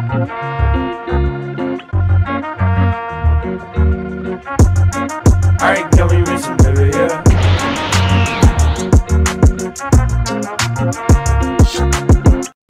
Alright, girl, we racing, baby, yeah.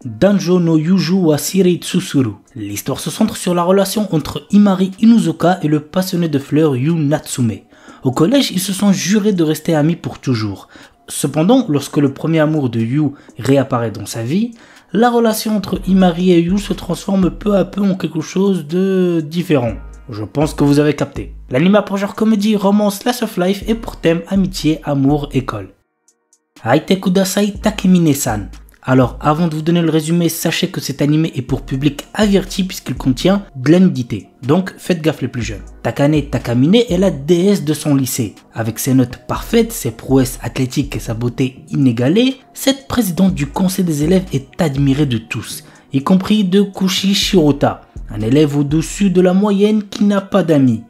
Danjo no Yuju wa Shirei Tsusuru. L'histoire se centre sur la relation entre Imari Inuzuka et le passionné de fleurs Yu Natsume. Au collège, ils se sont jurés de rester amis pour toujours. Cependant, lorsque le premier amour de Yu réapparaît dans sa vie, la relation entre Imari et Yu se transforme peu à peu en quelque chose de différent. Je pense que vous avez capté. L'anime a pour genre comédie, romance, slice of life et pour thème amitié, amour, école. Aite kudasai Takemine-san. Alors, avant de vous donner le résumé, sachez que cet animé est pour public averti puisqu'il contient de la nudité. Donc, faites gaffe les plus jeunes. Takane Takamine est la déesse de son lycée. Avec ses notes parfaites, ses prouesses athlétiques et sa beauté inégalée, cette présidente du conseil des élèves est admirée de tous, y compris de Kushi Shirota, un élève au-dessus de la moyenne qui n'a pas d'amis.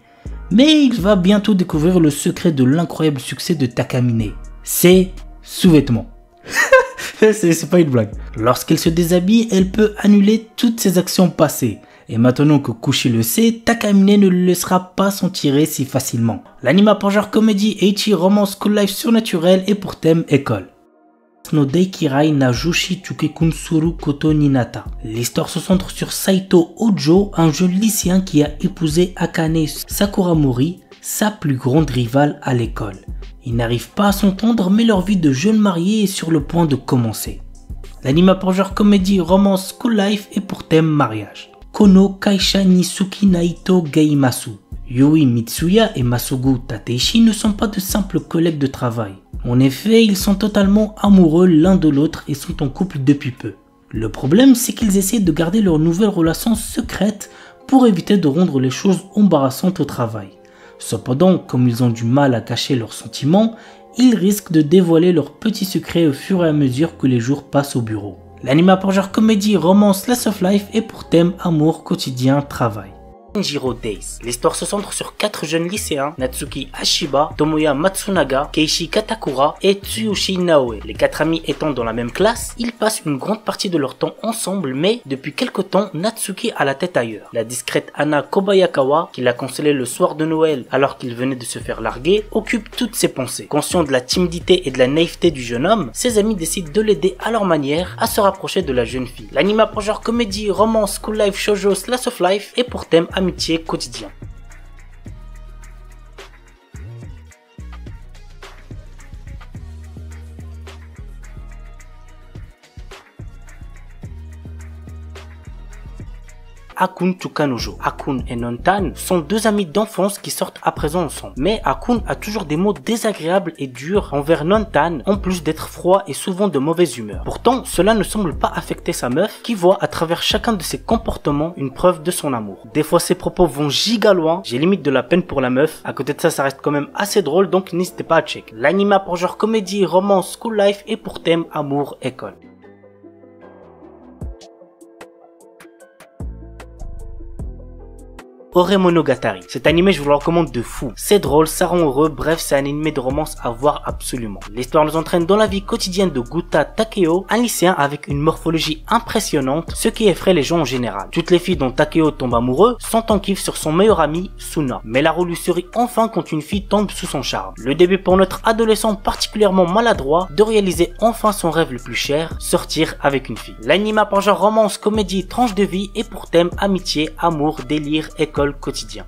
Mais il va bientôt découvrir le secret de l'incroyable succès de Takamine. Ses sous-vêtements. C'est pas une blague. Lorsqu'elle se déshabille, elle peut annuler toutes ses actions passées. Et maintenant que Kushi le sait, Takamine ne le laissera pas s'en tirer si facilement. L'anime a pour genre comédie, ecchi, romance, school life surnaturel et pour thème école. No Deikirai na Jushi Chukekun Suru Koto Ninata. L'histoire se centre sur Saito Ojo, un jeune lycéen qui a épousé Akane Sakuramori, sa plus grande rivale à l'école. Ils n'arrivent pas à s'entendre, mais leur vie de jeunes mariés est sur le point de commencer. L'anime a pour genre comédie, romance, school life et pour thème mariage. Kono Kaisha Nisuki Naito Geimasu. Yui Mitsuya et Masugu Tateishi ne sont pas de simples collègues de travail. En effet, ils sont totalement amoureux l'un de l'autre et sont en couple depuis peu. Le problème, c'est qu'ils essaient de garder leur nouvelle relation secrète pour éviter de rendre les choses embarrassantes au travail. Cependant, comme ils ont du mal à cacher leurs sentiments, ils risquent de dévoiler leurs petits secrets au fur et à mesure que les jours passent au bureau. L'anime a pour genre comédie, romance, slice of life et pour thème amour, quotidien, travail. Kenjiro Days. L'histoire se centre sur 4 jeunes lycéens, Natsuki Ashiba, Tomoya Matsunaga, Keishi Katakura et Tsuyoshi Naoe. Les 4 amis étant dans la même classe, ils passent une grande partie de leur temps ensemble, mais depuis quelque temps, Natsuki a la tête ailleurs. La discrète Anna Kobayakawa, qui l'a consolé le soir de Noël alors qu'il venait de se faire larguer, occupe toutes ses pensées. Conscient de la timidité et de la naïveté du jeune homme, ses amis décident de l'aider à leur manière à se rapprocher de la jeune fille. L'anime a pour genre comédie, romance, school life, shoujo, slice of life et pour thème amitié quotidien. Akun Tsukanojo. Akun et Nontan sont 2 amis d'enfance qui sortent à présent ensemble. Mais Akun a toujours des mots désagréables et durs envers Nontan, en plus d'être froid et souvent de mauvaise humeur. Pourtant, cela ne semble pas affecter sa meuf, qui voit à travers chacun de ses comportements une preuve de son amour. Des fois, ses propos vont giga loin, j'ai limite de la peine pour la meuf. À côté de ça, ça reste quand même assez drôle, donc n'hésitez pas à check. L'anime a pour genre comédie, romance, school life et pour thème amour, école. Ore Monogatari. Cet animé, je vous le recommande de fou. C'est drôle, ça rend heureux, bref, c'est un animé de romance à voir absolument. L'histoire nous entraîne dans la vie quotidienne de Guta Takeo, un lycéen avec une morphologie impressionnante, ce qui effraie les gens en général. Toutes les filles dont Takeo tombe amoureux sont en kiff sur son meilleur ami, Suna. Mais la roue lui sourit enfin quand une fille tombe sous son charme. Le début pour notre adolescent particulièrement maladroit de réaliser enfin son rêve le plus cher, sortir avec une fille. L'anime a pour genre romance, comédie, tranche de vie et pour thème amitié, amour, délire, école, quotidien.